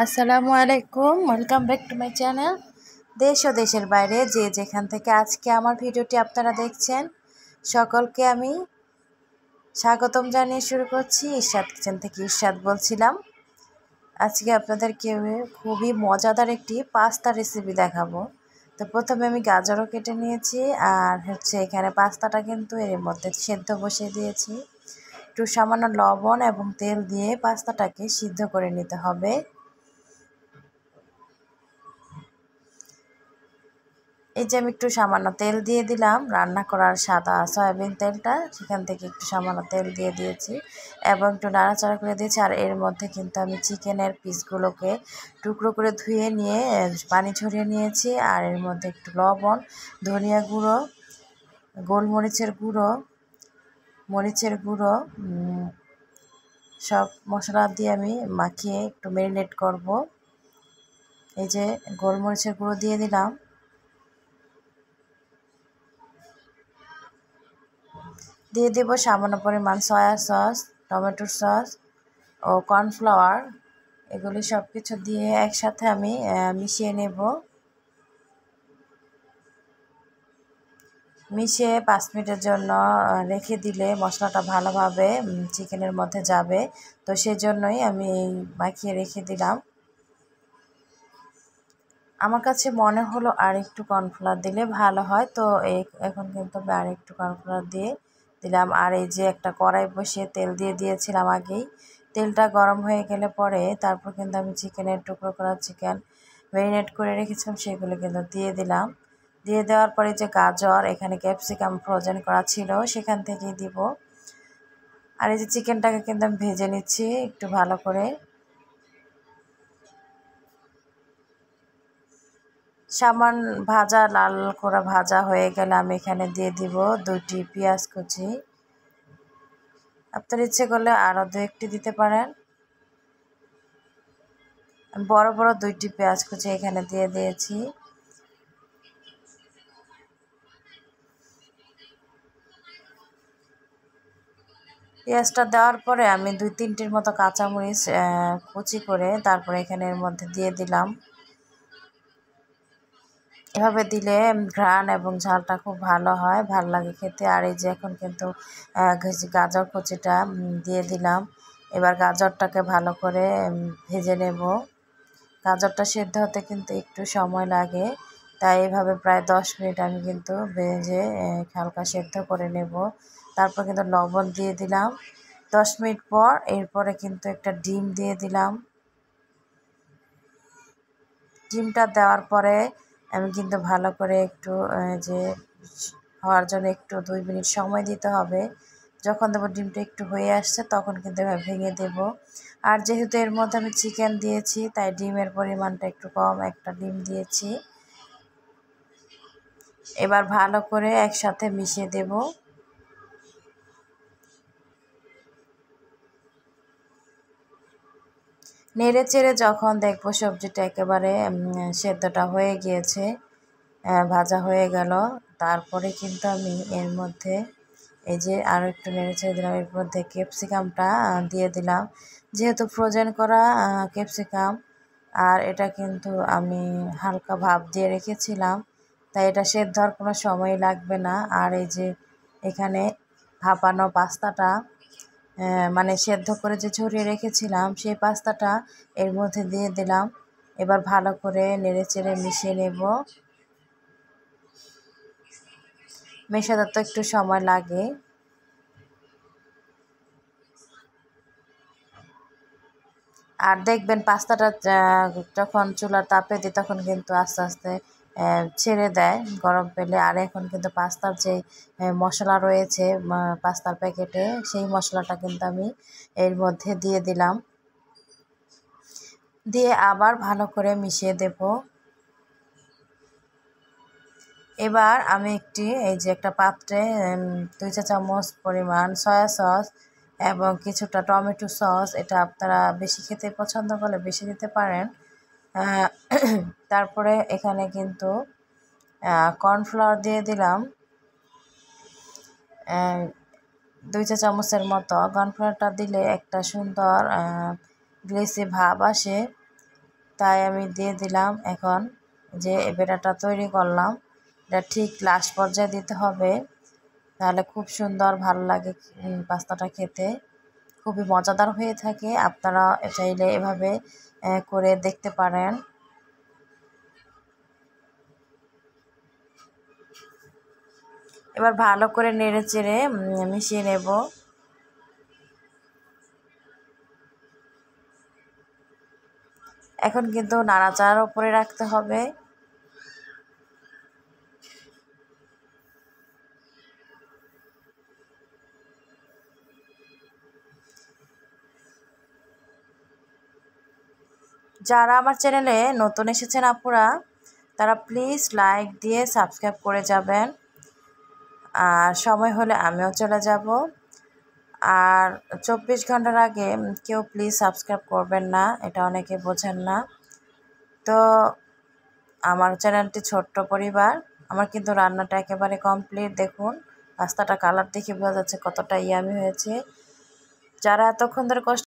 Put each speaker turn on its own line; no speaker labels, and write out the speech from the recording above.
আসসালামু আলাইকুম, welcome back to my channel. দেশ ও দেশের বাইরে যে যেখান থেকে আজকে আমার ভিডিওটি আপনারা দেখছেন, সকলকে আমি স্বাগতম জানিয়ে শুরু করছি। ইরশাদ কিচেন থেকে ইরশাদ বলছিলাম। আজকে আপনাদেরকে খুবই মজাদার একটি পাস্তা রেসিপি দেখাবো। তো প্রথমে আমি গাজরও কেটে নিয়েছি, আর এখানে পাস্তাটা কিন্তু এর মধ্যে সেদ্ধ বসিয়ে দিয়েছি। একটু সামান্য লবণ এবং তেল দিয়ে পাস্তাটাকে সিদ্ধ করে নিতে হবে। এই যে আমি একটু সামান্য তেল দিয়ে দিলাম, রান্না করার সাদা সয়াবিন তেলটা, সেখান থেকে একটু সামান্য তেল দিয়ে দিয়েছি এবং একটু নাড়াচাড়া করে দিয়েছি। আর এর মধ্যে কিন্তু আমি চিকেনের পিসগুলোকে টুকরো করে ধুয়ে নিয়ে পানি ঝরিয়ে নিয়েছি। আর এর মধ্যে একটু লবণ, ধনিয়া গুঁড়ো, গোলমরিচের গুঁড়ো, মরিচের গুঁড়ো, সব মশলা দিয়ে আমি মাখিয়ে একটু ম্যারিনেট করব। এই যে গোলমরিচের গুঁড়ো দিয়ে দিলাম, দিয়ে দেব সামান্য পরিমাণ সয়া সস, টমেটোর সস ও কর্নফ্লাওয়ার। এগুলি সব কিছু দিয়ে একসাথে আমি মিশিয়ে নেব। মিশিয়ে 5 মিনিটের জন্য রেখে দিলে মশলাটা ভালোভাবে চিকেনের মধ্যে যাবে। তো সেজন্যই আমি মাখিয়ে রেখে দিলাম। আমার কাছে মনে হলো আর একটু কর্নফ্লাওয়ার দিলে ভালো হয়, তো এখন কিন্তু আমি আর একটু কর্নফ্লাওয়ার দিয়ে দিলাম। আর এই যে একটা কড়াই বসিয়ে তেল দিয়ে দিয়েছিলাম আগেই। তেলটা গরম হয়ে গেলে পরে তারপর কিন্তু আমি চিকেনের টুকরো করা চিকেন ম্যারিনেট করে রেখেছিলাম সেগুলো কিন্তু দিয়ে দিলাম। দিয়ে দেওয়ার পরে যে গাজর, এখানে ক্যাপসিকাম ফ্রোজেন করা ছিল সেখান থেকেই দিব। আর এই যে চিকেনটাকে কিন্তু আমি ভেজে নিচ্ছি একটু ভালো করে। সামান্য লাল করে ভাজা হয়ে গেলে আমি এখানে দিয়ে দিব 2টি পেঁয়াজ কুচি। আপনার ইচ্ছে করলে আরও 2-1টি দিতে পারেন। বড় বড় 2টি পেঁয়াজ কুচি এখানে দিয়ে দিয়েছি। পেঁয়াজটা দেওয়ার পরে আমি 2-3টির মতো কাঁচামরিচ কুচি করে তারপরে এখানে এর মধ্যে দিয়ে দিলাম। এভাবে দিলে ঘ্রাণ এবং ঝালটা খুব ভালো হয়, ভালো লাগে খেতে। আর এই যে এখন কিন্তু গাজর কুচিটা দিয়ে দিলাম। এবার গাজরটাকে ভালো করে ভেজে নেব। গাজরটা সেদ্ধ হতে কিন্তু একটু সময় লাগে, তাই এভাবে প্রায় 10 মিনিট আমি কিন্তু ভেজে হালকা সেদ্ধ করে নেব। তারপর কিন্তু লবণ দিয়ে দিলাম। 10 মিনিট পর এরপরে কিন্তু একটা ডিম দিয়ে দিলাম। ডিমটা দেওয়ার পরে আমি কিন্তু ভালো করে একটু যে হওয়ার জন্য একটু 2 মিনিট সময় দিতে হবে। যখন দেবো ডিমটা একটু হয়ে আসছে তখন কিন্তু এভাবে ভেঙে দেব। আর যেহেতু এর মধ্যে আমি চিকেন দিয়েছি তাই ডিমের পরিমাণটা একটু কম, একটা ডিম দিয়েছি। এবার ভালো করে একসাথে মিশিয়ে দেব। নেড়ে চেড়ে যখন দেখবো সবজিটা একেবারে সেদ্ধটা হয়ে গিয়েছে, ভাজা হয়ে গেল, তারপরে কিন্তু আমি এর মধ্যে এই যে আরও একটু নেড়ে ছেড়ে দিলাম। এর মধ্যে ক্যাপসিকামটা দিয়ে দিলাম, যেহেতু ফ্রোজেন করা ক্যাপসিকাম। আর এটা কিন্তু আমি হালকা ভাপ দিয়ে রেখেছিলাম, তাই এটা সেদ্ধ হওয়ার কোনো সময় লাগবে না। আর এই যে এখানে ভাপানো পাস্তাটা মানে সেদ্ধ করে যে ছড়িয়ে রেখেছিলাম সেই পাস্তাটা এর মধ্যে দিয়ে দিলাম। এবার ভালো করে নেড়ে চেড়ে মিশিয়ে নেব। মেশাতে তো একটু সময় লাগে। আর দেখবেন পাস্তাটা যখন চুলার তাপে দিই তখন কিন্তু আস্তে আস্তে ছেড়ে দেয় গরম পেলে। আর এখন কিন্তু পাস্তার যে মশলা রয়েছে পাস্তার প্যাকেটে, সেই মশলাটা কিন্তু আমি এর মধ্যে দিয়ে দিলাম। দিয়ে আবার ভালো করে মিশিয়ে দেব। এবার আমি এই যে একটা পাত্রে 2 চা চামচ পরিমাণ সয়া সস এবং কিছুটা টমেটো সস, এটা আপনারা বেশি খেতে পছন্দ করলে বেশি দিতে পারেন। তারপরে এখানে কিন্তু কর্নফ্লাওয়ার দিয়ে দিলাম 2 চা চামচের মতো। কর্নফ্লাওয়ারটা দিলে একটা সুন্দর গ্লেসি ভাব আসে। তাই আমি দিয়ে দিলাম। এখন যে ব্যাটারটা তৈরি করলাম এটা ঠিক লাস্ট পর্যায়ে দিতে হবে, তাহলে খুব সুন্দর ভালো লাগে পাস্তাটা খেতে, খুবই মজাদার হয়ে থাকে। আপনারা চাইলে এভাবে করে দেখতে পারেন। এবার ভালো করে নেড়ে চেড়ে মিশিয়ে নেব। এখন কিন্তু নাড়াচাড়ার উপরে রাখতে হবে। যারা আমার চ্যানেলে নতুন এসেছেন আপুরা, তারা প্লিজ লাইক দিয়ে সাবস্ক্রাইব করে যাবেন, আর সময় হলে আমিও চলে যাব। আর 24 ঘন্টার আগে কেউ প্লিজ সাবস্ক্রাইব করবেন না, এটা অনেকে বোঝেন না। তো আমার চ্যানেলটি ছোট্ট পরিবার, আমার কিন্তু রান্নাটা একেবারে কমপ্লিট। দেখুন পাস্তাটা কালার দেখে বোঝা যাচ্ছে কতটা ইয়ামি হয়েছে। যারা এতক্ষণ ধরে কষ্ট